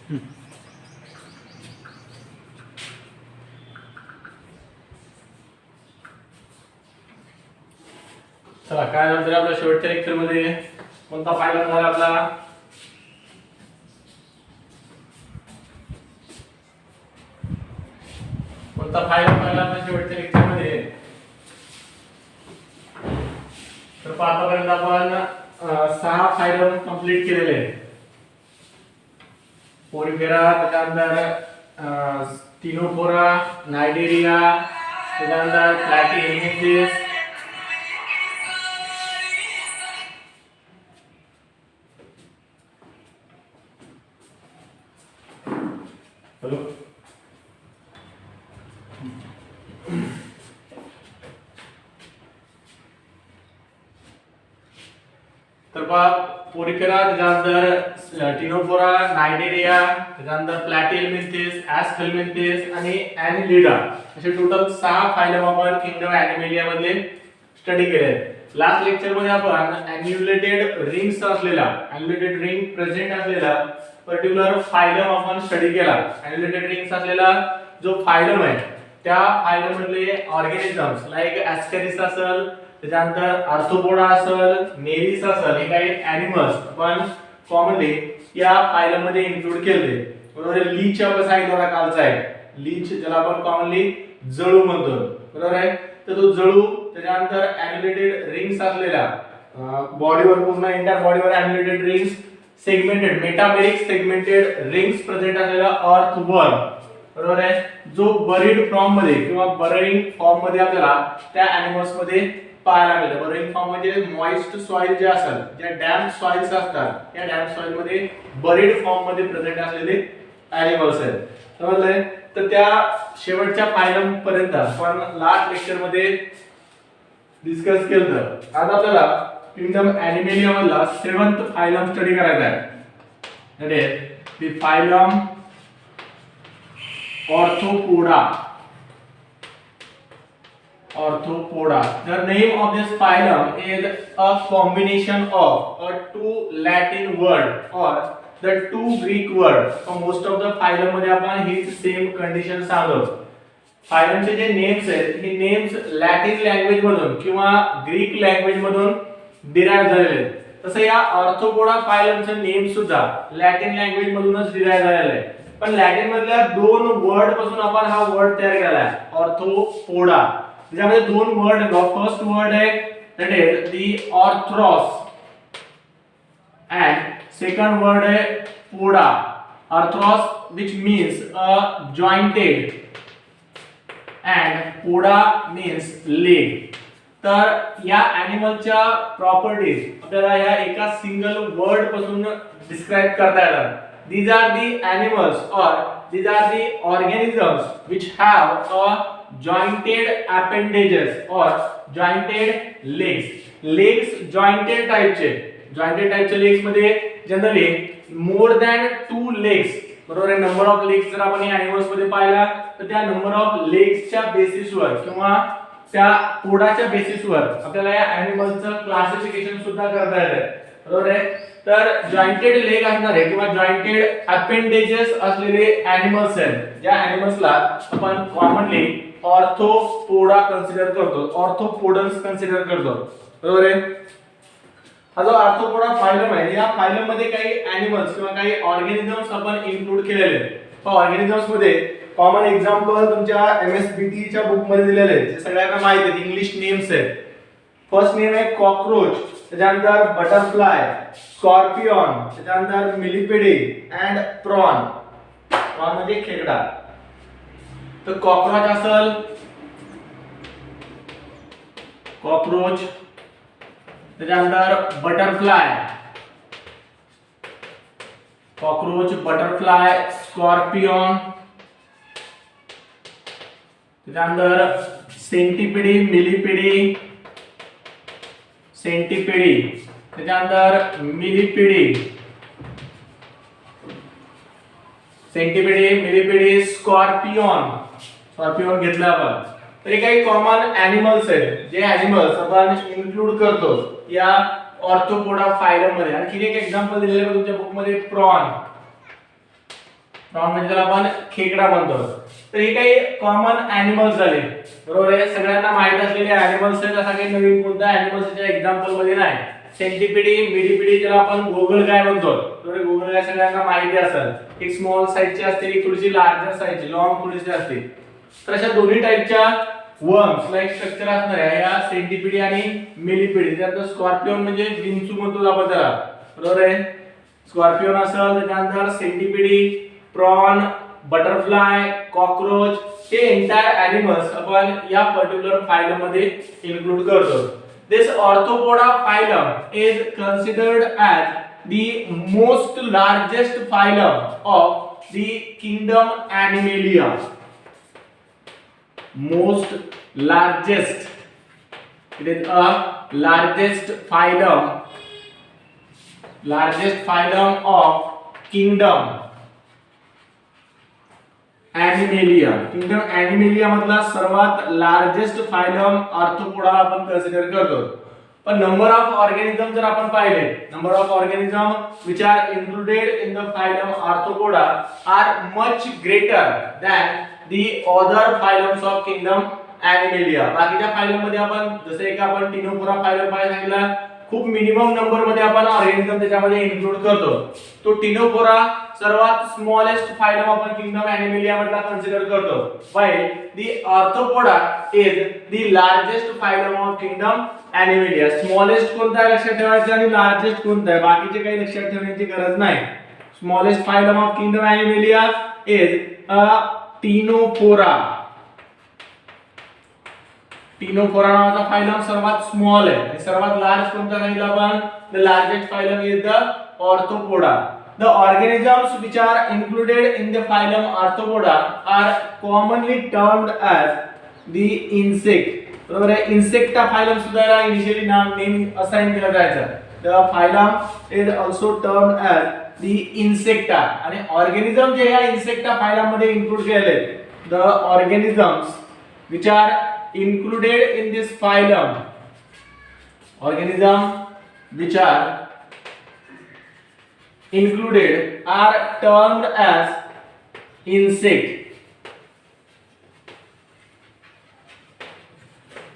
चला काय नंतर आपल्या शेवटच्या लेक्चर मध्ये कोणता फायलम झाला आपला कोणता फायलम पाहिला आपल्या शेवटच्या लेक्चर मध्ये तर आतापर्यंत आपण 6 फायलम कंप्लीट केलेले आहेत पोरिफेरा त्यानंतर स्टिनोफोरा नायडेरिया त्यानंतर प्लॅटिहेल्मिंथिस तर पहा पोरिफेरा त्यानंतर टिनोफोरा नायडेरिया त्यानंतर प्लॅटिहेल्मिंथिस ॲस्फेल्मिंथिस आणि ॲनिलिडा असे टोटल 6 फायलम आपण किंगडम ॲनिमलिया मध्ये स्टडी केले आहेत लास्ट लेक्चर मध्ये आपण ॲन्युलेटेड रिंग्स असलेला ॲन्युलेटेड रिंग प्रेझेंट असलेला पर्टिक्युलर फायलम आपण स्टडी केला ॲन्युलेटेड रिंग्स असलेला जो फायलम आहे त्या फायलम मधले ऑर्गॅनिझम्स लाईक ॲस्कॅरिस असेल त्यानंतर आर्थ्रोपोडा असेल मेरिस असेल हे काही ॲनिमल्स आपण कॉमनली या फायलम मध्ये इन्क्लूड केले बरोबर आहे लीच कसा आहे थोडा कालचा आहे लीच ज्याला आपण कॉमनली जळू म्हणतो बरोबर आहे तर तो जळू त्यानंतर ॲन्युलेटेड रिंग्स असलेला बॉडीवर पूर्ण एंटायर बॉडीवर annulated rings segmented metameric segmented rings present असलेला अर्थवर्म बरोबर आहे जो बरीड फॉर्म मध्ये किंवा बरिंग फॉर्म मध्ये आपल्याला त्या ॲनिमल्स मध्ये पाहायला मिळतं बरिंग फॉर्म म्हणजे मॉइस्ट सॉइल जे असेल ज्या डॅम्प सॉइल्स असतात या डॅम्प सॉइल मध्ये बरीड फॉर्म मध्ये प्रेझेंट असलेले ॲनिमल्स आहेत समजलंय तर त्या शेवटच्या फायलम पर्यंत आपण लास्ट लेक्चर मध्ये डिस्कस केलं आज आपल्याला किंगडम ॲनिमलिया मधला 7th फायलम स्टडी करायचा आहे that is the phylum Arthropoda. The name of this phylum is a combination of a 2 Latin word or the 2 Greek word. So most of the phylum मध्ये आपण ही same condition सांगतो फायलमचे जे names आहेत हे names Latin language मधून किंवा Greek language मधून derive झालेले आहेत तसं या ऑर्थोपोडा फायलमचं नेम सुद्धा लॅटिन लँग्वेज मधूनच डिराइव्ह झालेलं आहे पण लॅटिन मधल्या 2 वर्ड पासून आपण हा वर्ड तयार केला आहे ऑर्थोपोडा त्यामध्ये 2 वर्ड आहेत फर्स्ट वर्ड आहे that is the arthros and second word आहे poda ऑर्थ्रोस which means a jointed and poda means leg तर या ॲनिमलच्या प्रॉपर्टीज आपल्याला या एका सिंगल वर्ड पासून डिस्क्राइब करता येतात these are the animals or these are the organisms which have a jointed appendages or jointed legs jointed टाइपचे legs मध्ये जनरली मोर दॅन 2 लेग्स बरोबर आहे नंबर ऑफ लेग्स जर आपण या ॲनिमल्स मध्ये पाहिला तर त्या नंबर ऑफ लेग्सच्या बेसिसवर किंवा त्या पोडाच्या बेसिसवर आपल्याला या ॲनिमल्सचं क्लासिफिकेशन सुद्धा करता येतं बरोबर आहे तर जॉइंटेड लेग असणारे किंवा जॉइंटेड अपेंडेजेस असलेले ॲनिमल्स आहेत ज्या ॲनिमल्सला आपण कॉमनली ऑर्थोपोडा कन्सिडर करतो ऑर्थोपोडन्स कन्सिडर करतो बरोबर आहे हा जो ऑर्थोपोडा फायलम आहे या फायलम मध्ये काही ॲनिमल्स किंवा काही ऑर्गॅनिझम्स आपण इन्क्लूड केलेले आहेत ऑर्गॅनिझम्स मध्ये कॉमन एक्झाम्पल तुमच्या एमएसबीटी च्या बुक मध्ये दिलेले आहेत जे सगळ्यांना माहिती आहेत इंग्लिश नेम्स आहेत फर्स्ट नेम आहे कॉकरोच त्यानंतर बटरफ्लाय स्कॉर्पियन त्यानंतर मिलिपिडी अँड प्रॉन म्हणजे खेकडा तर कॉकरोच असेल कॉकरोच त्यानंतर बटरफ्लाय स्कॉर्पियन त्यानंतर सेंटिपिडी मिलिपिडी त्यानंतर मिलिपिडी स्कॉर्पियन घेतला आपण तर हे काही कॉमन ॲनिमल्स आहेत जे ॲनिमल्स आपण इन्क्लूड करतो या ऑर्थोपोडा फायलम मध्ये आणखी एक एक्झाम्पल दिलेलं आहे तुमच्या बुक मध्ये प्रॉन प्रॉन म्हणजे त्याला आपण खेकडा म्हणतो. तर हे काही कॉमन ॲनिमल्स झाले, बरोबर आहे. सगळ्यांना माहित असलेले ॲनिमल्स आहेत, असा काही नवीन कोणता ॲनिमल्सच्या एक्झाम्पल मध्ये नाही. सेंटीपिडी, मिडीपिडी ज्याला आपण गोगलगाय म्हणतो, बरोबर. गोगलगाय सगळ्यांना माहिती असेल. एक स्मॉल साईजची असते, एक थोडीशी लार्जर साईजची, लॉंग थोडीशी असते. तर अशा दोन्ही टाईपच्या वर्म्स लाईक स्ट्रक्चर असणार आहे या सेंटीपिडी आणि मिलीपिडी. त्यानंतर स्कॉर्पियन म्हणजे विंचू म्हणतो आपण त्याला, बरोबर आहे. स्कॉर्पियन असेल, त्यानंतर सेंटीपिडी, प्रॉन, बटरफ्लाय, कॉकरोच, हे एंटायर ॲनिमल्स आपण या पर्टिक्युलर फायलम मध्ये इन्क्लूड करतो. This Arthropoda phylum is considered as the most largest phylum of the kingdom Animalia. Most largest. It is a largest phylum of kingdom Animalia. Kingdom Animalia मधला सर्वात largest phylum arthropoda आपण consider करतो. पण number of organism जर आपण पाहिले, number of organism which are included in the phylum arthropoda are much greater than the other phylums of kingdom Animalia. बाकीच्या phylum मध्ये आपण जसे एक आपण टिनोफोरा फायलम पाहिला सांगितला, खूप मिनिमम नंबर मध्ये आपण ऑर्गॅनिझम त्याच्यामध्ये इन्क्लूड करतो. तो टिनोफोरा सर्वात स्मॉलेस्ट फायलम आपण किंगडम Animalia मधला कन्सिडर करतो. While the arthropoda is the largest phylum of kingdom Animalia. Smallest कोणता आहे लक्षात ठेवायचं आणि लार्जेस्ट कोणता आहे बाकीचे काही लक्षात ठेवण्याची गरज नाही. Smallest phylum of kingdom Animalia is a Ctenophora. Ctenophora नावाचा फायलम सर्वात स्मॉल आहे आणि सर्वात लार्ज कोणता सांगितलं आपण, the largest phylum is the arthropoda. The organisms which are included in the phylum Arthropoda are commonly termed as the insect. बरोबर आहे. Insecta phylum सुद्धा याला इनिशियली नेम असाइन केला जायचा. The phylum is also termed as the Insecta. आणि organism जे या Insecta phylum मध्ये इन्क्लूड केलेले आहेत, the organisms which are included in this phylum, organism which are included are termed as insect.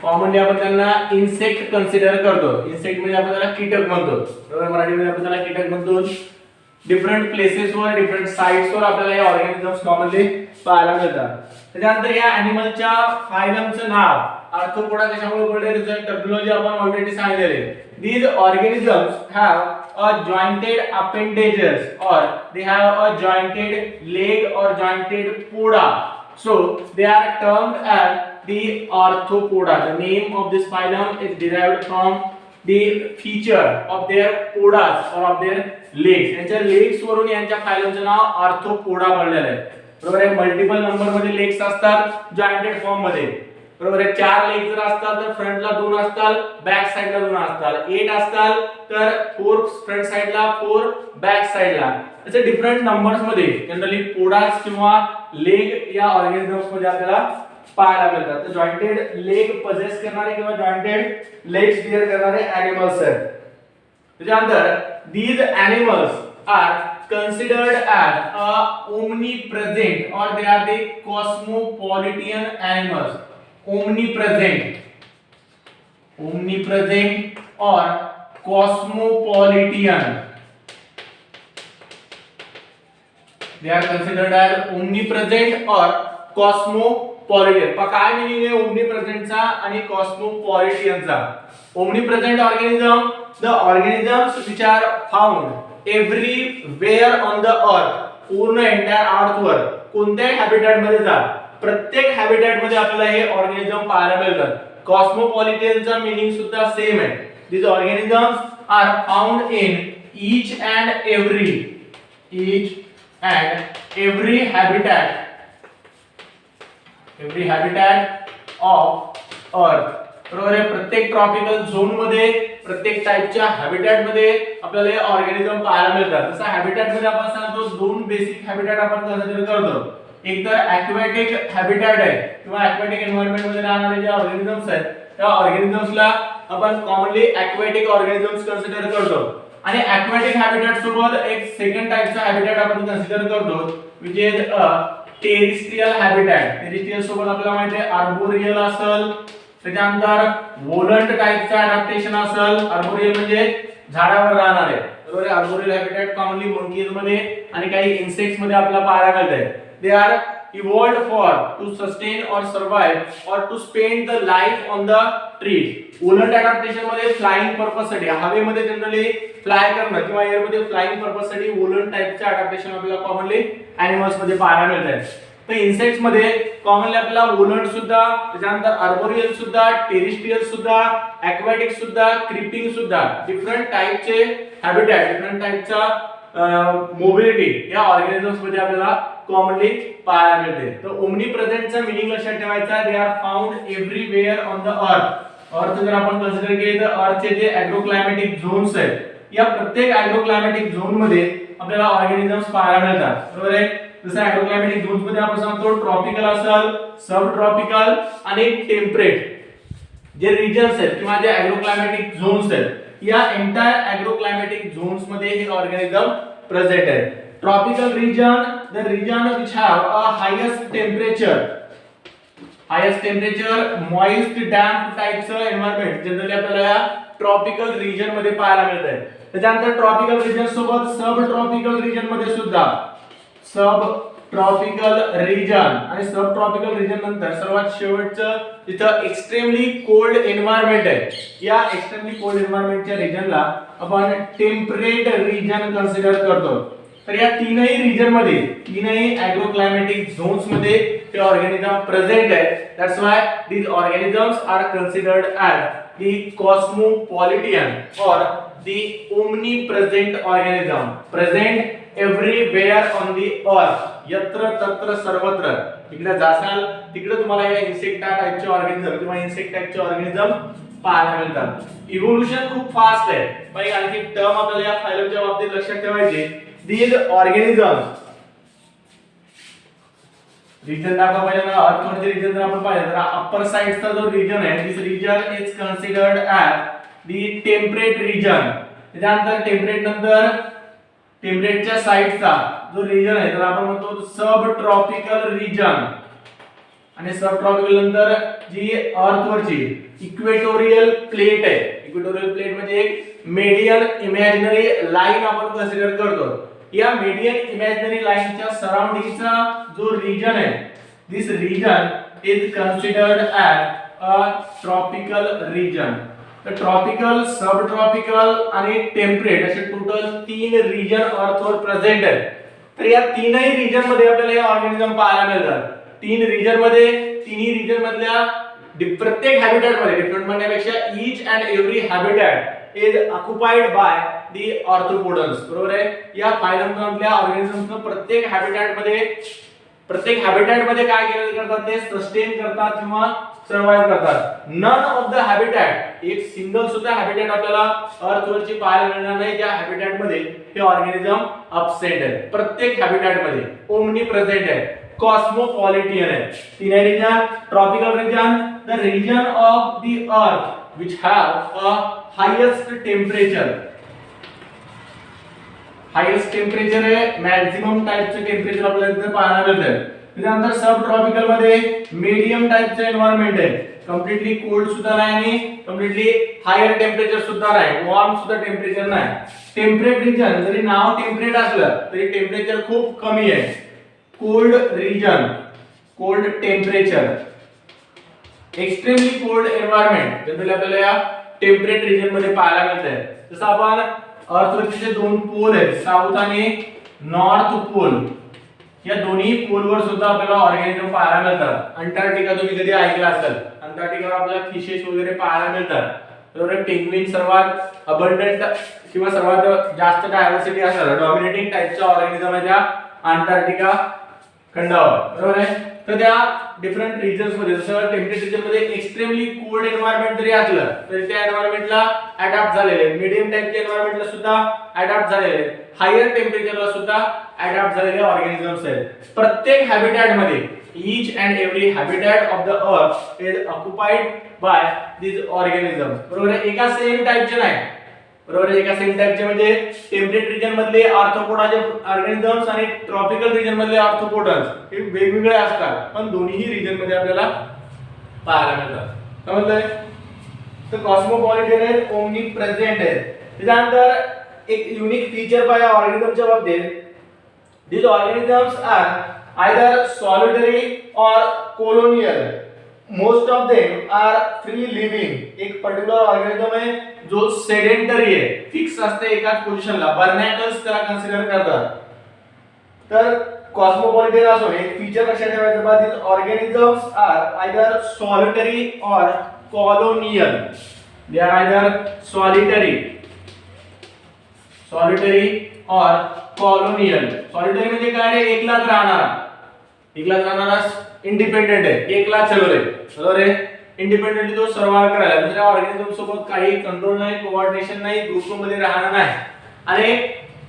Commonly आपण त्यांना इन्सेक्ट कन्सिडर करतो. Insect म्हणजे आपण त्याला कीटक म्हणतो, बरोबर. मराठीमध्ये आपण त्याला कीटक म्हणतो. डिफरंट प्लेसेसवर, डिफरंट साइट्सवर आपल्याला हे ऑर्गॅनिझम्स कॉमनली पाहायला मिळतात. त्यानंतर या ॲनिमलच्या फायलमचं नाव आर्थ्रोपोडा कशामुळे पडले त्याचं टर्मिनॉलॉजी आपण ऑलरेडी सांगितलेले. These organisms have a jointed appendages or they have a jointed leg or jointed poda, so they are termed as the arthropoda. The name of this phylum is derived from the feature of their podas or of their legs. यांच्या legs वरून यांच्या फायलमचं नाव arthropoda पडलेलं आहे, बरोबर आहे. Multiple number मध्ये legs असतात jointed form मध्ये, बरोबर आहे. 4 लेग जर असतात तर फ्रंटला 2 असतात, बॅक साइडला 2 असतात. 8 असतात तर 4 फ्रंट साइडला, 4 बॅक साइडला. असे डिफरंट नंबर्स मध्ये जनरली पोडास किंवा लेग या ऑर्गॅनिझम्स मध्ये आपल्याला पाहायला मिळतात. तर जॉइंटेड लेग पजेस करणारे किंवा जॉइंटेड लेग्स बिअर करणारे ॲनिमल्स आहेत. त्याच्यानंतर these animals are considered as a omnipresent or they are the cosmopolitan animals. Omnipresent or cosmopolitan. They are considered as omnipresent or cosmopolitan. पण काय मीनिंग आहे omnipresentचा आणि cosmopolitanचा? Omnipresent organism, the organisms which are found everywhere on the earth. पूर्ण entire अर्थ वर कोणत्याही habitat मध्ये जा, प्रत्येक हॅबिटॅट मध्ये आपल्याला हे ऑर्गॅनिझम पाहायला मिळतात. कॉस्मोपॉलिटनचा मीनिंग सुद्धा सेम आहे. These organisms are found in each and every habitat of earth. बरोबर आहे. प्रत्येक ट्रॉपिकल झोन मध्ये, प्रत्येक टाइपच्या हॅबिटॅट मध्ये आपल्याला हे ऑर्गॅनिझम पाहायला मिळतात. जसं हॅबिटॅट मध्ये आपण सांगतो 2 बेसिक हॅबिटॅट आपण कन्सिडर करतो. एक तर ॲक्वाटिक हॅबिटॅट आहे किंवा ॲक्वाटिक एन्व्हायरमेंट मध्ये राहणारे जे ऑर्गॅनिझम्स आहेत त्या ऑर्गॅनिझम्सला आपण कॉमनली ॲक्वाटिक ऑर्गॅनिझम्स कन्सिडर करतो. आणि aquatic habitat सोबत एक सेकंड टाइपचा हॅबिटॅट आपण कन्सिडर करतो which is a terrestrial habitat. terrestrial सोबत आपल्याला माहिती आहे आर्बोरियल असेल, त्याच्यानंतर वोलंट टाइपचा अडॅप्टेशन असेल. आर्बोरियल म्हणजे झाडावर राहणारे, बरोबर. आर्बोरियल हॅबिटॅट कॉमनली मंकीज मध्ये आणि काही इन्सेक्ट्स मध्ये आपल्याला पाहायला मिळते. They are evolved for to sustain or survive or to spend the life on the trees. Volant adaptation मध्ये फ्लाइंग पर्पज साठी, हवेमध्ये जनरली फ्लाय करणं किंवा एअर मध्ये फ्लाइंग पर्पज साठी वोलंट टाइपचे अडॅप्टेशन आपल्याला कॉमनली एनिमल्स मध्ये पाहायला मिळतात. तर इन्सेक्ट्स मध्ये कॉमनली आपल्याला वोलंट सुद्धा, त्याच्यानंतर आर्बोरियल सुद्धा, टेरिस्ट्रियल सुद्धा, ॲक्वाटिक सुद्धा, क्रीपिंग सुद्धा डिफरंट टाइपचे हॅबिटॅट, डिफरंट टाइपचा मोबिलिटी या ऑर्गॅनिझम्स मध्ये आपल्याला कॉमनली पाहायला मिळते. तर ओमनी प्रेझेंटचा मीनिंग लक्षात ठेवायचा, they are found everywhere on the अर्थ. अर्थ जर आपण कन्सिडर केले तर अर्थचे जे ॲग्रोक्लायमॅटिक झोन्स आहेत, या प्रत्येक ॲग्रोक्लायमॅटिक झोन मध्ये आपल्याला ऑर्गॅनिझम्स पाहायला मिळतात, बरोबर आहे. जसं ॲग्रोक्लायमॅटिक झोन्स मध्ये आपण सांगतो ट्रॉपिकल असेल, सब ट्रॉपिकल आणि टेम्परेट जे रिजन्स आहेत किंवा जे ॲग्रोक्लायमॅटिक झोन्स आहेत, या एंटायर ॲग्रोक्लायमॅटिक झोन्स मध्ये हे ऑर्गॅनिझम प्रेझेंट आहे. Tropical region, the region which have a highest temperature, moist, damp types environment generally आपल्याला ट्रॉपिकल रिजन मध्ये पाहायला मिळते. त्याच्यानंतर ट्रॉपिकल रिजन सोबत सब ट्रॉपिकल रिजन मध्ये सुद्धा, सब ट्रॉपिकल रिजन आणि सब ट्रॉपिकल रिजन नंतर सर्वात शेवटचं जिथं एक्स्ट्रीमली कोल्ड एन्व्हायरमेंट आहे, या एक्स्ट्रीमली कोल्ड एन्व्हायरमेंटच्या रिजनला आपण टेम्परेट रिजन कन्सिडर करतो. तर या तीनही रिजन मध्ये, तीनही ॲग्रोक्लायमॅटिक झोन्स मध्ये हे ऑर्गॅनिझम प्रेझेंट आहे. That's why these organisms are considered as the cosmopolitan or the omnipresent organism, present everywhere on the earth, यत्र तत्र सर्वत्र. इकडे जासाल तिकडे तुम्हाला या इन्सेक्टा टाइपचे ऑर्गॅनिझम किंवा इन्सेक्ट टाइपचे ऑर्गॅनिझम पाहायला मिळतात. इव्होल्यूशन खूप फास्ट आहे. पण आणखी टर्म आपल्याला या फायलमच्या बाबतीत लक्षात ठेवायचे. These organisms, region दाखवा पाहिजे ना, अर्थवरचे region जर आपण पाहिलं तर अप्पर साइडचा जो region आहे, this region is considered as the temperate region. त्यानंतर टेम्परेट नंतर टेम्परेटच्या साइडचा जो region आहे तर आपण म्हणतो सब ट्रॉपिकल region. आणि सब ट्रॉपिकल नंतर जी अर्थवरची इक्वेटोरियल प्लेट आहे, इक्वेटोरियल प्लेट म्हणजे एक मेडियन इमॅजिनरी लाईन आपण कन्सिडर करतो. या मेडियन इमॅजिनरी लाईनच्या सराउंडिंगचा जो रिजन आहे, this region is considered as a tropical region. तर ट्रॉपिकल, सब ट्रॉपिकल आणि टेम्परेट असे टोटल 3 रिजन अर्थवर प्रेझेंट आहेत. तर या तीनही रिजन मध्ये आपल्याला हे ऑर्गॅनिझम पाहायला मिळतात. 3 रिजन मध्ये, तिन्ही रिजन मधल्या प्रत्येक हॅबिटॅट मध्ये, डिफरंट म्हणण्यापेक्षा each and every habitat is occupied by the arthropods, बरोबर आहे. या फायलम मधल्या ऑर्गॅनिझम्सना प्रत्येक हॅबिटॅट मध्ये काय केलं करतात, ते सस्टेन करतात किंवा सर्वाइव्ह करतात. नन ऑफ द हॅबिटॅट, एक सिंगल सुद्धा हॅबिटॅट आपल्याला अर्थवरची पाहायला मिळणार नाही ज्या हॅबिटॅट मध्ये हे ऑर्गॅनिझम अब्सेंट आहे. प्रत्येक हॅबिटॅट मध्ये ओमनी प्रेझेंट आहे, कॉस्मोपॉलिटियन आहे. तीन region, tropical region, the region of the earth which have a highest temperature, highest temperature आहे, मॅक्झिमम टाइपचे टेम्परेचर आपल्याला इथे पाहायला मिळतं. त्यानंतर सब ट्रॉपिकल मध्ये मीडियम टाइपचे एन्व्हायरमेंट आहे, कम्प्लीटली कोल्ड सुद्धा नाही आणि कम्प्लीटली हायर टेम्परेचर सुद्धा नाही, वॉर्म सुद्धा टेम्परेचर नाही. टेम्परेट रिजन जरी नाव टेम्परेट असलं तरी टेम्परेचर खूप कमी आहे. Cold region, cold temperature, extremely cold environment generally आपल्याला या टेम्परेट रिजन मध्ये पाहायला मिळतं. जसं आपण अर्थवरचे जे 2 पोल आहेत, साऊथ आणि नॉर्थ पोल, या दोन्ही पोलवर सुद्धा आपल्याला ऑर्गॅनिझम पाहायला मिळतात. अंटार्क्टिका तुम्ही कधी ऐकलं असेल, अंटार्क्टिकावर आपल्याला फिशेस वगैरे पाहायला मिळतात, बरोबर. पेंग्विन सर्वात अबंडंट किंवा सर्वात जास्त डायव्हर्सिटी असणारा डॉमिनेटिंग टाइपचा ऑर्गॅनिझम आहे त्या अंटार्क्टिका खंडावर, बरोबर आहे. तर त्या डिफरंट रिजन्स मध्ये, जसं टेम्परेट रिजन मध्ये एक्स्ट्रीमली कोल्ड एन्व्हायरमेंट जरी असलं तरी त्या एन्व्हायरमेंटला अडॅप्ट झालेले आहेत, मीडियम टाइपच्या एन्व्हायरमेंटला सुद्धा अडॅप्ट झालेले आहेत, हायर टेम्परेचरला सुद्धा अडॅप्ट झालेले ऑर्गॅनिझम्स आहेत. प्रत्येक हॅबिटॅट मध्ये, each and every habitat of the earth is occupied by these organisms, बरोबर आहे. एका सेम टाइपचे नाही, बरोबर आहे. एका सेम टाईपचे म्हणजे टेम्परेट रिजन मधले आर्थ्रोपोडाचे ऑर्गॅनिझम्स आणि ट्रॉपिकल रिजन मधले आर्थ्रोपोडस हे वेगवेगळे असतात, पण दोन्ही रिजन मध्ये आपल्याला पाहायला मिळतात. समजलंय? तर कॉस्मोपॉलिटन आहे, ओमनी प्रेझेंट आहे. त्याच्यानंतर एक युनिक फीचर पाहिजे ऑर्गॅनिझमच्या बाबतीत. These organisms are either solitary or colonial. Most of them are free living. एक पर्टिक्युलर ऑर्गॅनिझम आहे जो सेडेंटरी आहे, फिक्स असते एकाच पोझिशनला, बर्नॅकल्स त्याला कन्सिडर करतात. तर कॉस्मोपॉलिटन असो एक फीचर लक्षात ठेवायचं बा, these organisms are either solitary or colonial. They are either solitary or colonial. Solitary म्हणजे काय रे, एकलाच राहणारा इंडिपेंडेंट आहे, एकला चलो रे, बरोबर आहे. इंडिपेंडेंटली तो सर्वाइव्ह करायला, दुसऱ्या ऑर्गॅनिझम सोबत काही कंट्रोल नाही, कोऑर्डिनेशन नाही, ग्रुप मध्ये राहणं नाही, आणि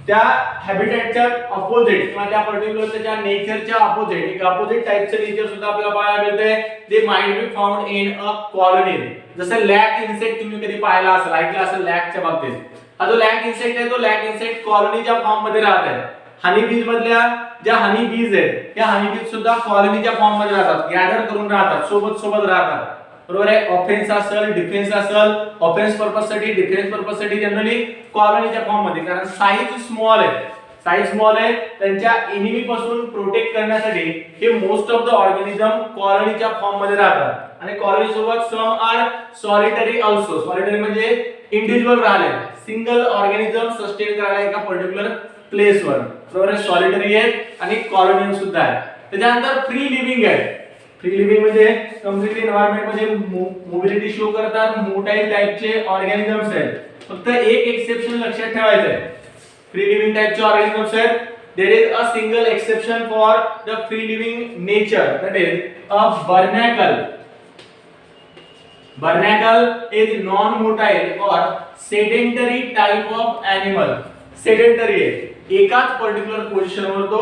त्या हॅबिटॅटच्या अपोजिट किंवा त्या पर्टिक्युलर त्याच्या नेचरच्या अपोजिट एक अपोजिट टाइपचं नेचर सुद्धा आपल्याला पाहायला मिळते. They might be found in a colony. जसं लॅक इन्सेक्ट तुम्ही कधी पाहिला असेल, ऐकलं असेल लॅकच्या बाबतीत. हा जो लॅक इन्सेक्ट आहे तो लॅक इन्सेक्ट कॉलनीच्या फॉर्म मध्ये राहत आहे. हनी बीज मधल्या ज्या हनी बीज आहेत त्या हनी बीज सुद्धा कॉलनीच्या फॉर्म मध्ये राहतात, गॅदर करून राहतात, सोबत राहतात, बरोबर आहे. ऑफेन्स असेल, डिफेन्स असेल, ऑफेन्स पर्पज साठी, डिफेन्स पर्पज साठी जनरली कॉलनीच्या फॉर्म मध्ये, कारण साईज स्मॉल आहे, त्यांच्या एनिमी पासून प्रोटेक्ट करण्यासाठी हे मोस्ट ऑफ द ऑर्गॅनिझम कॉलनीच्या फॉर्म मध्ये राहतात. आणि कॉलनी सोबत some are solitary also. Solitary म्हणजे इंडिव्हिज्युअल राहिले, सिंगल ऑर्गॅनिझम सस्टेन करायला एका पर्टिक्युलर प्लेसवर, बरोबर आहे. सॉलिटरी आहेत आणि कॉलनी सुद्धा आहे. त्याच्यानंतर फ्री लिव्हिंग आहे. फ्री लिव्हिंग म्हणजे कम्प्लीटली एन्व्हायरमेंट मध्ये मोबिलिटी शो करतात, मोटाईल टाइपचे ऑर्गॅनिझम्स आहेत. फक्त एक एक्सेप्शन लक्षात ठेवायचं आहे, फ्री लिव्हिंग टाइपचे ऑर्गॅनिझम्स आहेत. There is a single exception for the free living nature, that is a barnacle. Barnacle is non-motile or sedentary type of animal. Sedentary आहे, एकाच पर्टिक्युलर पोझिशनवर तो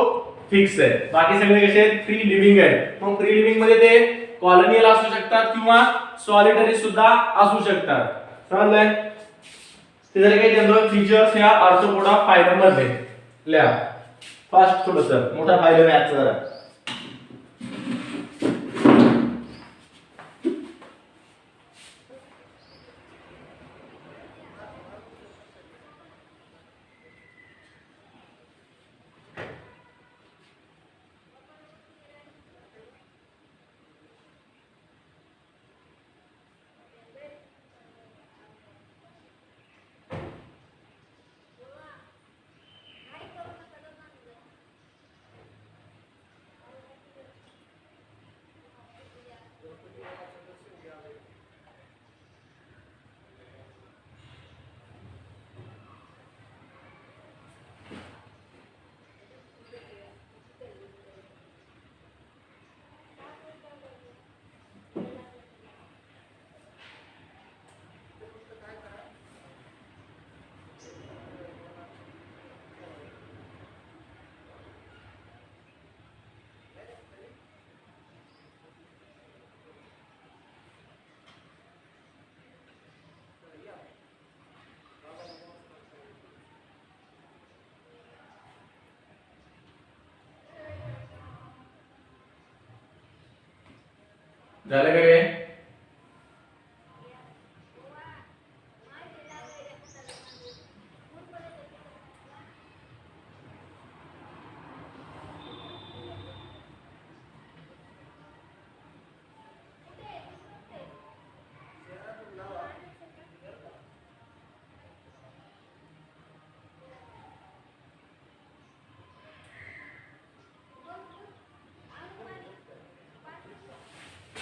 फिक्स आहे. बाकी सगळे कसे आहेत, फ्री लिव्हिंग आहेत. मग फ्री लिव्हिंग मध्ये ते कॉलनियल असू शकतात किंवा सॉलिटरी सुद्धा असू शकतात. समजलंय? ते जर काही जनरल फीचर्स या आर्थ्रोपोडा फायलम मध्ये लिहा. फास्ट थोडंसं मोठा फायलम आहे आजचा जरा. झालं का रे?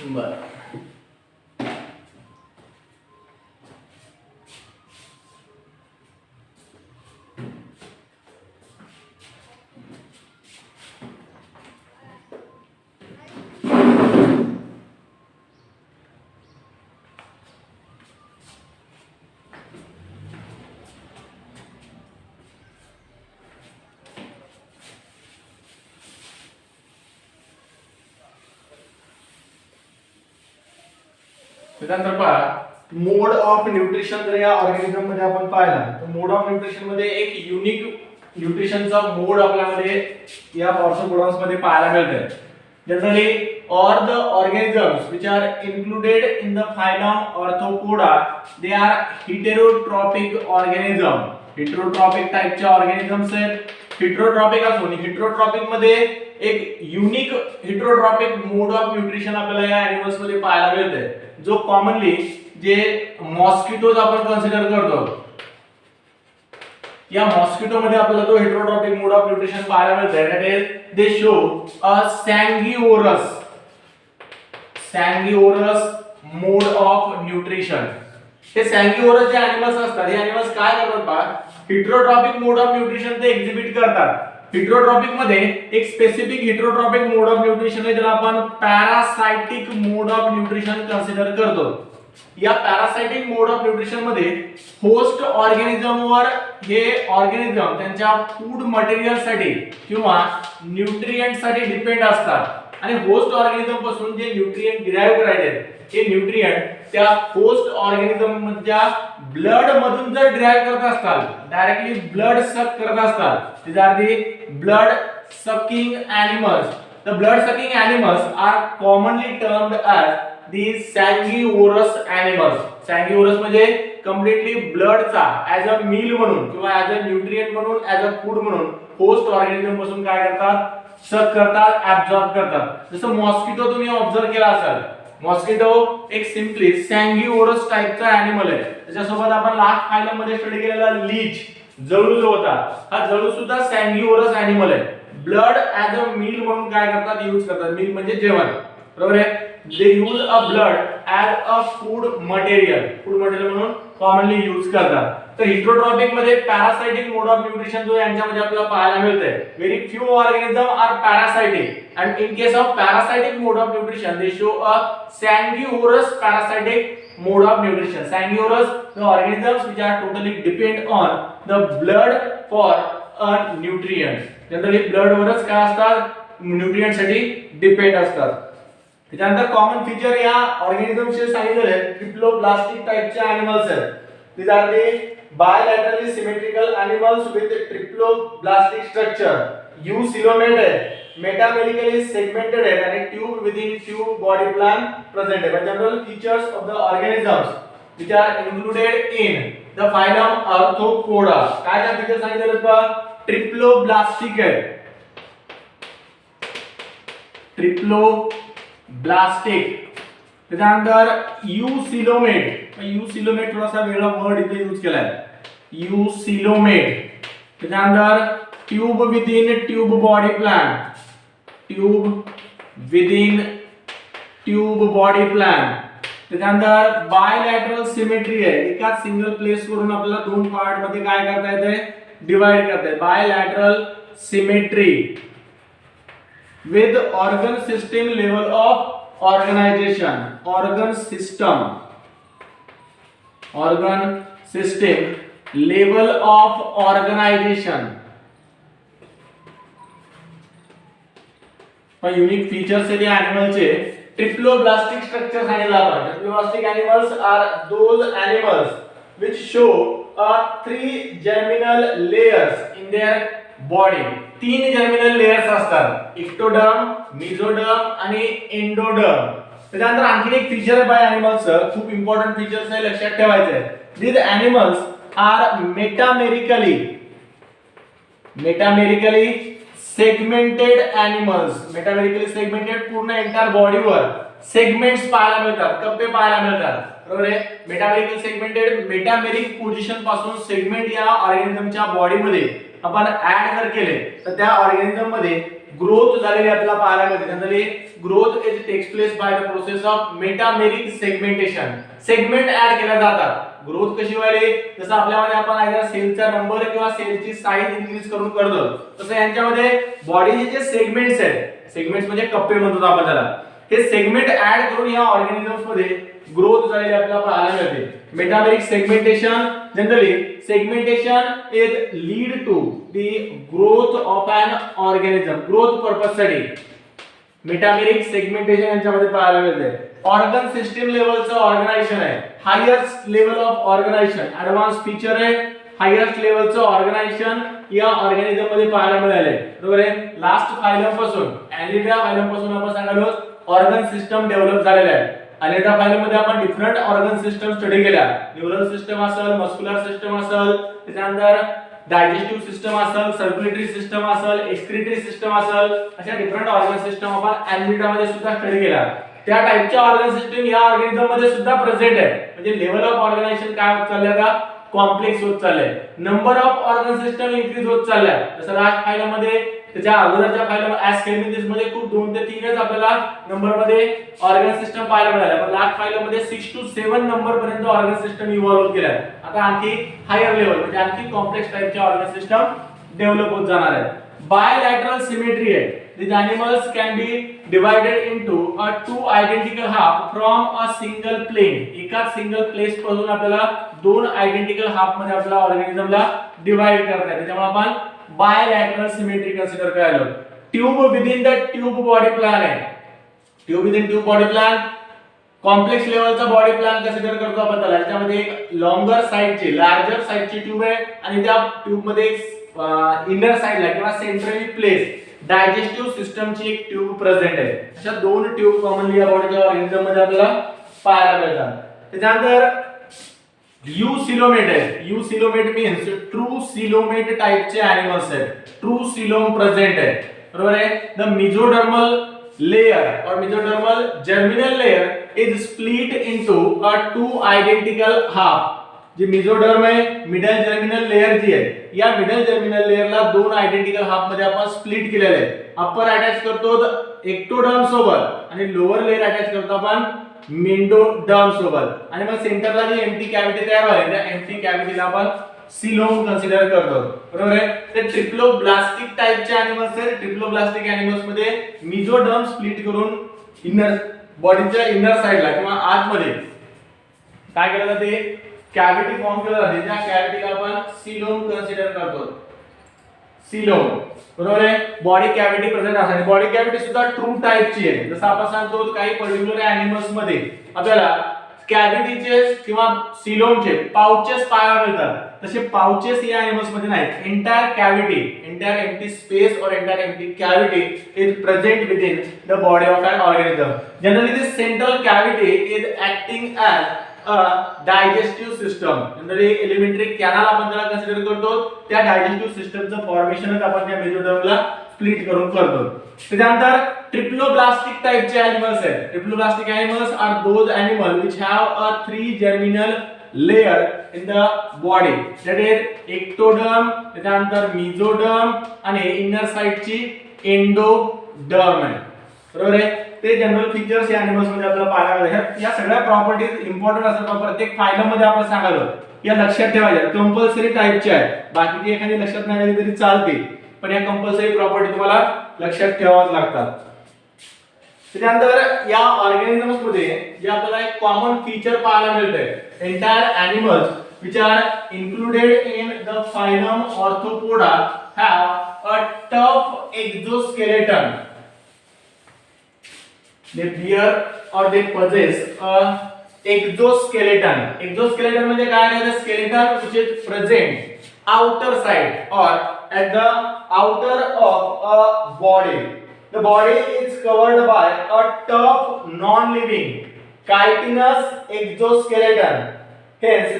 बरं. त्यानंतर पहा मोड ऑफ न्यूट्रिशन जर या ऑर्गॅनिझम मध्ये आपण पाहिला तर मोड ऑफ न्यूट्रिशन मध्ये एक युनिक न्यूट्रिशनचा मोड आपल्यामध्ये या ऑर्थोपोडान्स मध्ये पाहायला मिळते. Generally all the organisms which are included in the phylum Arthropoda they are heterotrophic organism. heterotrophic टाइपचे ऑर्गॅनिझम्स आहेत. हेटेरोट्रॉपिक असून हेटेरोट्रॉपिक मध्ये एक unique heterotrophic mode of nutrition आपल्याला या एनिमल्स मध्ये पाहायला मिळते, जो कॉमनली जे मॉस्किटोज आपण कन्सिडर करतो या मॉस्किटो मध्ये आपल्याला तो हेटेरोट्रॉपिक मोड ऑफ न्यूट्रिशन पाहायला मिळते. That is they show a sanguivorous mode of nutrition. हे सॅंगिओरस जे एनिमल्स असतात हे एनिमल्स काय करतात बघा, हेटेरोट्रॉपिक मोड ऑफ न्यूट्रिशन ते एक्झिबिट करतात. हेटेरोट्रॉपिक मध्ये एक specific heterotrophic mode of nutrition आहे ज्याला आपण पॅरासाइटिक मोड ऑफ न्यूट्रिशन कन्सिडर करतो. या पॅरासाइटिक मोड ऑफ न्यूट्रिशन मध्ये होस्ट ऑर्गॅनिझमवर हे ऑर्गॅनिझम त्यांच्या फूड मटेरियल साठी किंवा न्यूट्रिएंट साठी डिपेंड असतात आणि होस्ट ऑर्गॅनिझम पासून जे न्यूट्रिएंट डिराइव्ह करायचे हे न्यूट्रिएंट त्या होस्ट ऑर्गॅनिझम मधल्या ब्लड मधून जर डिराइव्ह करत असतात, डायरेक्टली ब्लड सक करत असतात, these are the blood sucking animals. The blood sucking animals are commonly termed as the sanguivorous animals. sanguivorous म्हणजे कम्प्लीटली ब्लडचा ऍज अ मील म्हणून किंवा ऍज अ न्यूट्रिएंट म्हणून ऍज अ फूड म्हणून होस्ट ऑर्गॅनिझम पासून काय करतात, सक करतात, ऍब्सॉर्ब करतात. जसं मॉस्किटो तुम्ही ऑब्झर्व केला असाल, मॉस्किटो एक सिम्पली सॅंगिओरस टाइपचा एनिमल आहे. त्याच्यासोबत आपण लास्ट फायलम मध्ये स्टडी केलेला लीच जळू जो होता, हा जळू सुद्धा सॅंगिओरस एनिमल आहे. ब्लड ऍज अ मील म्हणून काय करतात, यूज करतात. मील म्हणजे जेवण, बरोबर आहे. They use a blood as a food material म्हणून कॉमनली यूज करतात. तर हेटेरोट्रॉपिक मध्ये पॅरासाइटिक मोड ऑफ न्यूट्रिशन जो यांच्यामध्ये आपल्याला पाहायला मिळते. Very few organism are parasitic and in case of parasitic mode of nutrition they show a sanguivorous parasitic mode of nutrition. Sanguivorous, the organisms which are totally depend on the blood for a nutrient. Generally blood वरच काय असतात, nutrient साठी depend असतात. त्यानंतर common feature या ऑर्गॅनिझमचे सांगितलेले आहेत, triploblastic टाइपचे एनिमल्स आहेत. These are the bilaterally symmetrical animals with triploblastic structure. Eucoelomated, metamerically segmented and a tube within tube body plan present. The general features of the organisms which are included in the phylum Arthropoda. काय काय feature सांगितले आहेत बघा, triploblastic आहे, triploblastic. त्यानंतर eucoelomate, eucoelomate थोडासा वेगळा word इथे यूज केलाय, यूसिलोमेट. त्यानंतर tube within tube body plan, tube within tube body plan. त्यानंतर बायलॅटरल सिमेट्री आहे, एका सिंगल प्लेस वरून आपल्याला दोन पार्ट मध्ये काय करता येते, डिवाइड करता येते. Bilateral symmetry with organ system level of organisation, organ system level of organisation. Unique features आहे या एनिमलचे. ट्रिप्लोब्लास्टिक स्ट्रक्चर सांगितलं आपण. Triploblastic animals are those animals which show three germinal layers in their body. तीन germinal layers असतात, ectoderm, mesoderm आणि endoderm. त्यानंतर आणखी एक फीचर आहे बाय एनिमल्स, खूप इम्पॉर्टंट फीचर्स आहे, लक्षात ठेवायचं आहे. these animals are metamerically segmented animals. Metamerically segmented, पूर्ण एंटायर बॉडीवर सेगमेंट्स पाहायला मिळतात, कप्पे पाहायला मिळतात, बरोबर आहे. मेटामेरिकली सेगमेंटेड, मेटामेरिक पोझिशन पासून सेगमेंट या ऑर्गॅनिझमच्या बॉडीमध्ये आपण ऍड जर केले तर त्या ऑर्गॅनिझम मध्ये ग्रोथ झालेली आपल्याला पाहायला मिळते. Generally growth is takes place by the process of metameric segmentation. Segment add केल्या जातात. ग्रोथ कशी व्हायली, जसं आपल्यामध्ये आपण आयदर सेलचा नंबर किंवा सेलची साईज इन्क्रीज करून करतो, तसं यांच्यामध्ये बॉडीचे जे सेगमेंट्स आहेत, सेगमेंट्स म्हणजे कप्पे म्हणतो आपण त्याला, हे सेगमेंट ऍड करून या ऑर्गॅनिझम्स मध्ये ग्रोथ झालेली आपल्याला पाहायला मिळते. Metameric segmentation, generally segmentation is lead to the growth of an organism, growth purpose साठी. मेटामेरिक सेगमेंटेशन यांच्यामध्ये पाहायला मिळते. ऑर्गन सिस्टीम लेवलचं ऑर्गनायझेशन आहे, highest level of organisation, advance feature आहे, हायेस्ट लेवलचं ऑर्गनायझेशन या ऑर्गॅनिझम मध्ये पाहायला मिळाले. बरोबर आहे. लास्ट फायलम पासून एलिडा फायलम पासून आपण सांगालो ऑर्गन सिस्टम डेव्हलप झालेले आहे. एलिडा फायलम मध्ये आपण डिफरंट ऑर्गन सिस्टम स्टडी केल्या. न्यूरल सिस्टम असेल, मस्क्युलर सिस्टम असेल, त्यानंतर डायजेस्टिव्ह सिस्टम असेल, सर्क्युलेटरी सिस्टम असेल, एक्सक्रिटरी सिस्टम असेल, अशा डिफरंट ऑर्गन सिस्टम आपण एलिडा मध्ये सुद्धा स्टडी केल्या. त्या टाइपच्या ऑर्गन सिस्टम या ऑर्गॅनिझम मध्ये सुद्धा प्रेझेंट आहे. म्हणजे लेवल ऑफ ऑर्गनायझेशन काय होत चाललंय का, कॉम्प्लेक्स होत चाललंय. Number of organ system increase होत चाललाय. जसं लास्ट फाईल मध्ये त्याच्या अगोदरच्या फाईल ॲस्केमिनिस मध्ये खूप 2 ते 3च आपल्याला नंबर मध्ये ऑर्गन सिस्टम पाहायला मिळाले, पण लास्ट फाईल मध्ये 6 to 7 नंबर पर्यंत ऑर्गन सिस्टम इव्हॉल्व होत गेल्या. आता आणखी हायर लेवल म्हणजे आणखी कॉम्प्लेक्स टाइपचे ऑर्गन सिस्टम डेव्हलप होत जाणार आहे. बायलॅटरल सिमेट्री आहे. These animals can be divided into a two identical half from a single plane. एका सिंगल प्लेस पासून आपल्याला 2 आयडेंटिकल हाफ मध्ये आपल्या ऑर्गॅनिझमला डिवाइड करता येते. त्यामुळे आपण बायलॅटरल सिमेट्री कन्सिडर करायला. Tube within the tube body plan आहे. Tube within tube body plan complex लेवलचा बॉडी प्लॅन कन्सिडर करतो आपण त्याला. त्यामध्ये एक लॉंगर साइडची, लार्जर साइडची ट्यूब आहे आणि त्या ट्यूब मध्ये इनर साइडला किंवा सेंट्रली प्लेस डायजेस्टिव्ह सिस्टमची एक ट्यूब प्रेझेंट आहे. अशा 2 ट्यूब कॉमनली या बॉडीच्या ऑर्गॅनिझम मध्ये आपल्याला पाहायला मिळतात. त्यानंतर यूसिलोमेट आहे. यूसिलोमेट मीन्स ट्रू सिलोमेट टाइपचे एनिमल्स आहेत. ट्रू सिलोम प्रेझेंट आहे. बरोबर आहे. The mesodermal layer or mesodermal germinal layer is split into a 2 identical half. जी मेसोडर्म आहे, मिडल जर्मिनल लेयर जी आहे, या मिडल जर्मिनल लेयरला 2 आयडेंटिकल हाफ मध्ये आपण स्प्लिट केलेले आहे. अप्पर अटॅच करतो एक्टोडर्म सोबत आणि लोअर लेयर अटॅच करतो आपण मेंडोडर्म सोबत. आणि मग सेंटरला जी एम्प्टी कॅव्हिटी तयार होईल त्या एम्प्टी कॅव्हिटीला आपण सिलोम कन्सिडर करतो. बरोबर आहे. ते ट्रिप्लोब्लास्टिक टाइपचे एनिमल्स आहेत. ट्रिप्लोब्लास्टिक एनिमल्स मध्ये मेसोडर्म स्प्लिट करून इनर बॉडीच्या इनर साइडला किंवा आतमध्ये काय केलं जाते, कॅव्हिटी फॉर्म केला जाते. त्या कॅव्हिटीला आपण सिलोम कन्सिडर करतो. सिलोम. बरोबर आहे. बॉडी कॅव्हिटी प्रेझेंट असते. बॉडी कॅव्हिटी सुद्धा ट्रू टाइपची आहे. जसं आपण सांगतो काही पर्टिक्युलर एनिमल्स मध्ये आपल्याला कॅव्हिटीचे किंवा सिलोमचे पाउचेस पाहायला मिळतात. तसे पाउचेस या एनिमल्स मध्ये नाहीत. Entire cavity, entire empty space or entire empty cavity is present within the body of an organism. Generally this central cavity is acting as digestive system. Generally alimentary canal आपण त्याला consider करतो. त्या digestive सिस्टमचं फॉर्मेशनच आपण त्या मेसोडर्मला split करून करतो. त्यानंतर triploblastic टाइपचे एनिमल्स आहेत. Triploblastic animals are those animal which have a 3 germinal layer in the body. That is ectoderm, त्यानंतर मेसोडर्म आणि इनर साइडची एंडोडर्म आहे. बरोबर आहे. ते जनरल फीचर्स या एनिमल्स मध्ये आपल्याला पाहायला मिळतात. या सगळ्या प्रॉपर्टीज इम्पॉर्टंट असतात. प्रत्येक फायलम मध्ये आपण सांगालो या लक्षात ठेवायच्या. कंपल्सरी टाइपचे आहेत. बाकीची एखादी लक्षात नाही आली तरी चालते, पण या कंपल्सरी प्रॉपर्टी तुम्हाला लक्षात ठेवाव्याच लागतात. त्यानंतर या ऑर्गॅनिझम्स मध्ये जे आपल्याला एक कॉमन फीचर पाहायला मिळते, entire animals which are included in the phylum Arthropoda have a tough exoskeleton. They bear or they possess a exoskeleton. Exoskeleton म्हणजे काय आहे? The skeleton which is present outer side or at the outer of a body. The body is covered by a tough non-living chitinous exoskeleton. Hence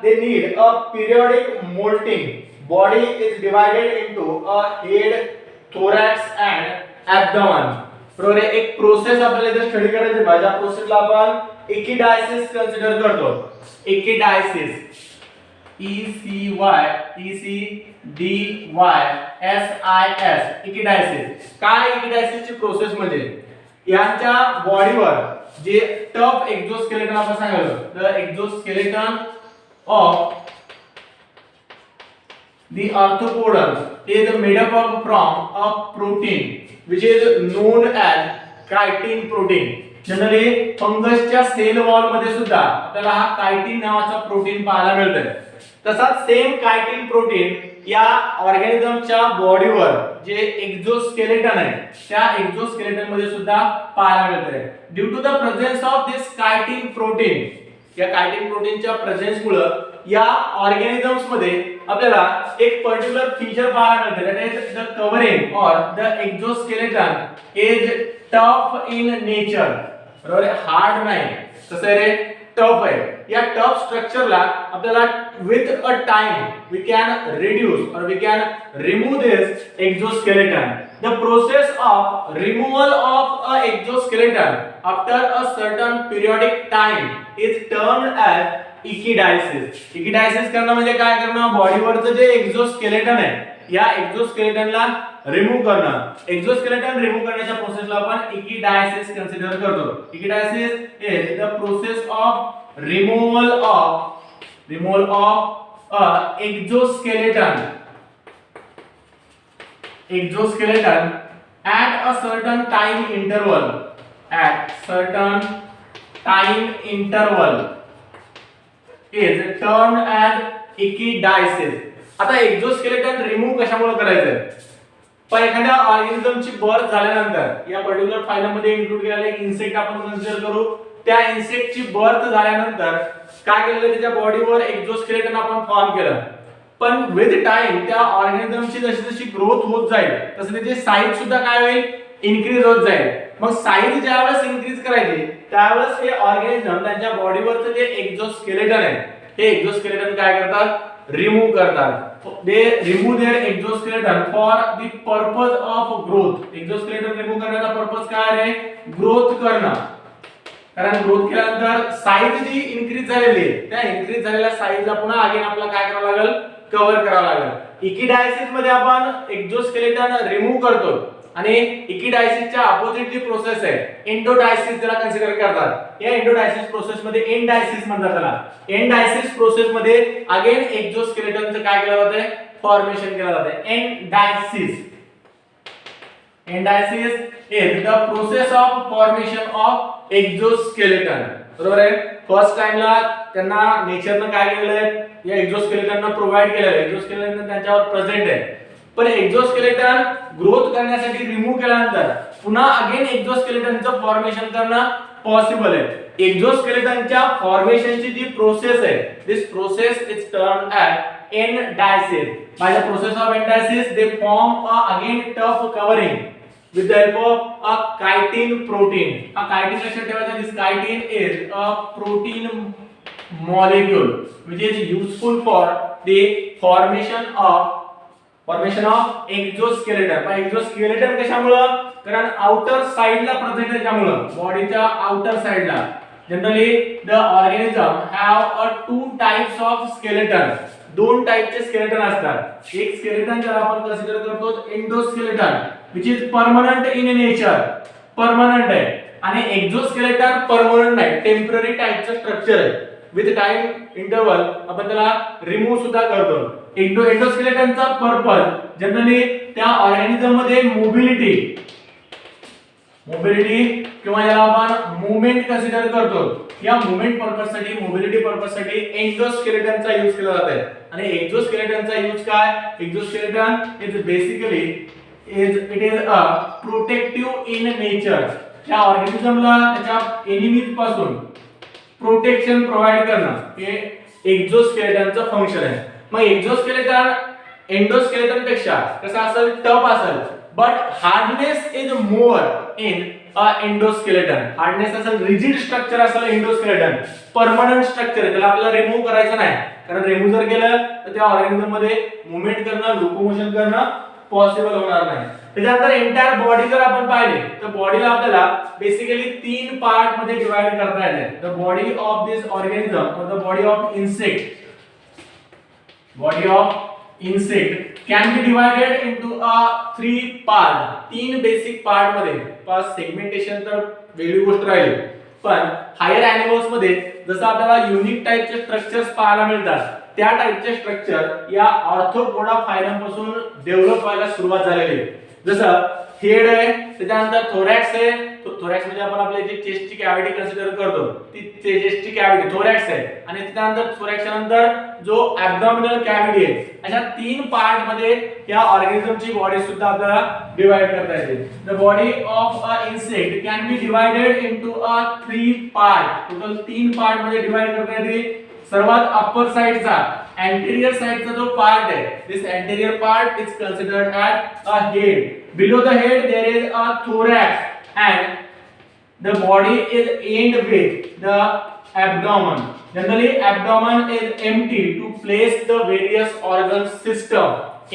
they need a periodic molting. Body is divided into a head, thorax and abdomen. बरोबर आहे. एक process आपल्याला इथे study करायची आहे. ज्या प्रोसेसला आपण एकिडायसिस कन्सिडर करतो. एकिडायसिस, ECDYSIS, एकिडायसिस. काय एकिडायसिसची प्रोसेस म्हणजे यांच्या बॉडीवर जे टफ एक्झोस्केलेटन आपण सांगितलं, the exoskeleton of the arthropods is made up of from a protein which is known as chitin protein. Generally फंगसच्या सेल वॉल मध्ये सुद्धा आपल्याला हा कायटिन नावाचा प्रोटीन पाहायला मिळतं. तसाच सेम कायटिन प्रोटीन या ऑर्गॅनिझमच्या बॉडीवर जे एक्झोस्केलेटन आहे त्या एक्झोस्केलेटन मध्ये सुद्धा पाहायला मिळते. Due to the presence of this chitin protein, या कायटिन प्रोटीनच्या प्रेझेन्स मुळे या ऑर्गॅनिझम्स मध्ये आपल्याला एक पर्टिक्युलर फीचर पाहायला मिळते, दॅट इज द कव्हरिंग और the exoskeleton is tough in nature. बरोबर आहे, हार्ड नाही, कसं आहे रे, टफ आहे. या टफ स्ट्रक्चरला आपल्याला with a time we can reduce or we can remove this exoskeleton. The process of removal of a exoskeleton after a certain periodic time is termed as echidiasis. Echidiasis करणं म्हणजे काय करणं, बॉडीवरचं जे exoskeleton आहे या एक्झोस्केलेटनला रिमूव्ह करणं. Exoskeleton remove करण्याच्या प्रोसेसला आपण इकिडायसिस कन्सिडर करतो. Ecdysis is the process of removal of a exoskeleton at a certain time interval is termed as echidiasis. आता एक्झोस्केलेटन रिमूव्ह कशामुळे करायचंय, पण एखाद्या ऑर्गॅनिझमची बर्थ झाल्यानंतर, या पर्टिक्युलर फायलम मध्ये इन्क्लूड केलेला एक इन्सेक्ट आपण कन्सिडर करू, त्या इन्सेक्टची बर्थ झाल्यानंतर काय केलेलं, त्याच्या बॉडीवर एक्झोस्केलेटन आपण फॉर्म केलं. पण विथ टाइम त्या ऑर्गॅनिझमची जशी जशी ग्रोथ होत जाईल तसं त्याची साईज सुद्धा काय होईल, इन्क्रीज होत जाईल. मग साईज ज्यावेळेस इन्क्रीज करायची त्यावेळेस हे ऑर्गॅनिझम त्यांच्या बॉडीवरचं जे एक्झोस्केलेटन आहे हे एक्झोस्केलेटन काय करतात, रिमूव्ह करतात. They remove their exoskeleton for the purpose of growth. Exoskeleton remove करण्याचा पर्पज काय आहे, ग्रोथ करणं. कारण ग्रोथ केल्यानंतर साईज जी इन्क्रीज झालेली आहे त्या इन्क्रीज झालेल्या साईजला पुन्हा अगेन आपल्याला काय करावं लागेल, कव्हर करावं लागेल. इकिडायसिस मध्ये आपण एक्झोस्केलेटन रिमूव्ह करतो आणि इकिडायसिसच्या अपोजिट जी प्रोसेस आहे एंडोडायसिस त्याला कन्सिडर करतात. या एंडोडायसिस प्रोसेस मध्ये एंडायसिस म्हणतात त्याला. एंडायसिस प्रोसेस मध्ये अगेन एक्झोस्केलेटनचं काय केलं जातं, फॉर्मेशन केलं जातं. Endysis is the process of formation of exoskeleton. बरोबर आहे. फर्स्ट टाइमला त्यांना नेचरनं काय केलेलं आहे, या एक्झोस्केलेटनना प्रोव्हाइड केलेलं आहे, एक्झोस्केलेटन त्यांच्यावर प्रेझेंट आहे. पण एक्झोस्केलेटन ग्रोथ करण्यासाठी रिमूव्ह केल्यानंतर पुन्हा अगेन एक्झोस्केलेटनचं फॉर्मेशन करणं पॉसिबल आहे. एक्झोस्केलेटनच्या फॉर्मेशनची जी प्रोसेस आहे this process is termed as endysis. By the process of endysis they form a again tough covering with the help of a chitin protein. A chitin लक्षात ठेवायचा, this chitin is a protein molecule which is useful for the formation of exoskeleton. पण exoskeleton कशामुळं, कारण outer साइडला present त्याच्यामुळं, बॉडीच्या outer साइडला. Generally the organism have a two types of skeleton. दोन टाइपचे स्केलेटन असतात. एक स्केलेटन ज्याला आपण कन्सिडर करतो endoskeleton which is permanent in nature, permanent आहे. आणि एक्झोस्केलेटन परमनंट नाही, टेम्पररी टाइपचं स्ट्रक्चर आहे. विथ टाइम इंटरवल आपण त्याला रिमूव्ह सुद्धा करतो. एंडोस्केलेटनचा पर्पज जनरली त्या ऑर्गॅनिझम मध्ये मोबिलिटी किंवा याला आपण मूवमेंट कन्सिडर करतो. या मूवमेंट पर्पज साठी, मोबिलिटी पर्पज साठी एंडोस्केलेटनचा यूज केला जात आहे. आणि एक्झोस्केलेटनचा यूज काय, exoskeleton is basically it is a protective in nature. त्या ऑर्गॅनिझमला त्याच्या एनिमीज पासून प्रोटेक्शन प्रोव्हाइड करणं हे एक्झोस्केलेटनचं फंक्शन आहे. मग एक्झोस्केलेटन एंडोस्केलेटन पेक्षा कसं असेल, टफ असेल, but hardness is more in endoskeleton. Hardness असेल, रिजिड स्ट्रक्चर असेल एंडोस्केलेटन, परमनंट स्ट्रक्चर आहे, त्याला आपल्याला रिमूव्ह करायचं नाही. कारण रिमूव्ह जर केलं तर त्या ऑर्गॅनिझम मध्ये मूवमेंट करणं, लोकोमोशन करणं पॉसिबल होणार नाही. त्याच्यानंतर एंटायर बॉडी जर आपण पाहिली तर बॉडीला आपल्याला बेसिकली तीन पार्ट मध्ये डिवाइड करता येते. The body of this organism or the body of insect can be divided into three part. तीन बेसिक पार्ट मध्ये. फर्स्ट सेगमेंटेशन तर वेगळी गोष्ट राहील, पण हायर एनिमल्स मध्ये जसं आपल्याला युनिक टाइपचे स्ट्रक्चर्स पाहायला मिळतात त्या टाइपचे स्ट्रक्चर या ऑर्थोपोडा फायलम पासून डेव्हलप व्हायला सुरुवात झालेली आहे. जसं हेड आहे, त्याच्यानंतर थोरॅक्स आहे, थोरॅक्स म्हणजे आपण आपल्या जे चेस्टची कॅव्हिटी कन्सिडर करतो ती चेस्टची कॅव्हिटी थोरॅक्स आहे आणि त्यानंतर थोरॅक्सच्या नंतर जो ॲब्डॉमिनल कॅव्हिटी आहे, अशा तीन पार्ट मध्ये या ऑर्गॅनिझमची बॉडी सुद्धा आपल्याला डिवाइड करता येते. The body of a insect can be divided into a 3 part. Total 3 part मध्ये डिवाइड करता येते. सर्वात अप्पर साइडचा anterior साइडचा जो पार्ट आहे, this anterior part is considered as a head. Below the head there is a thorax and the body is end with the abdomen. Generally abdomen is empty to place the various organ system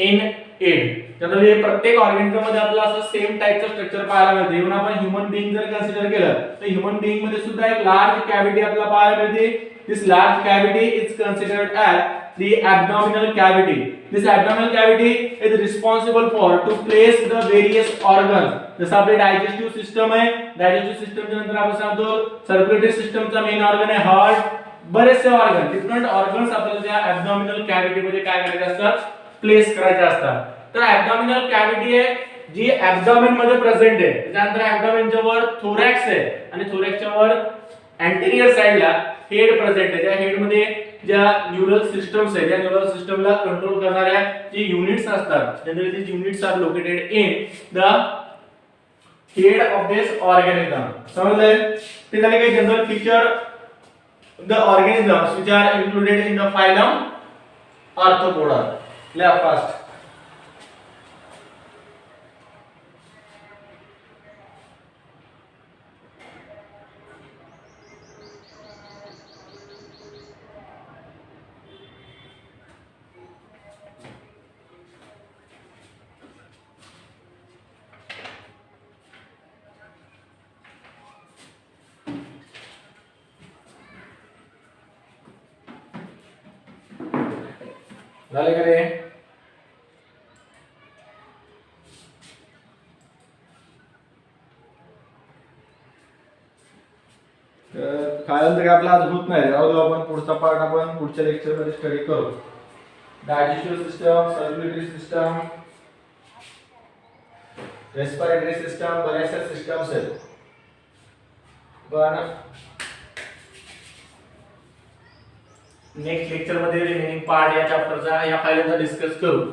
in it. Generally प्रत्येक organism मध्ये आपल्याला असं same टाइपचं structure पाहायला मिळते. Even आपण human being जर consider केलं तर ह्यूमन बीइंग मध्ये सुद्धा एक लार्ज कॅव्हिटी आपल्याला पाहायला मिळते. This large cavity is considered as the abdominal cavity. This abdominal cavity is responsible for to place the various organs. जसं आपले डायजेस्टिव्ह सिस्टम आहे, डायजेस्टिव्ह सिस्टमच्या नंतर आपण सांगतो सर्क्युलेटरी सिस्टमचा मेन ऑर्गन आहे हार्ट. बरेचसे ऑर्गन, डिफरंट ऑर्गन्स आपल्याला त्या abdominal cavity मध्ये काय करायचे असतात, प्लेस करायचे असतात. तर abdominal cavity आहे जी abdomen मध्ये प्रेझेंट आहे. त्यानंतर abdomenच्या वर thorax आहे आणि thoraxच्या वर anterior साइडला हेड प्रेझेंट आहे. त्या हेड मध्ये ज्या न्यूरल सिस्टम्स आहेत, त्या न्यूरल सिस्टमला कंट्रोल करणाऱ्या जी युनिट्स असतात, generally these units are located in the head of this organism. समजलं? ते झाले काही general feature the organisms which are included in the phylum Arthropoda. Left first. झाले का रे? खायला तर आपला आज होत नाही. राहू दे, आपण पुढचा पार्ट आपण पुढच्या लेक्चर मध्ये स्टडी करू. Digestive system, circulatory system, respiratory system, बऱ्याचशा सिस्टम्स आहेत. पण नेक्स्ट लेक्चर मध्ये रिमेनिंग पार्ट या चॅप्टरचा या फायलचा डिस्कस करू.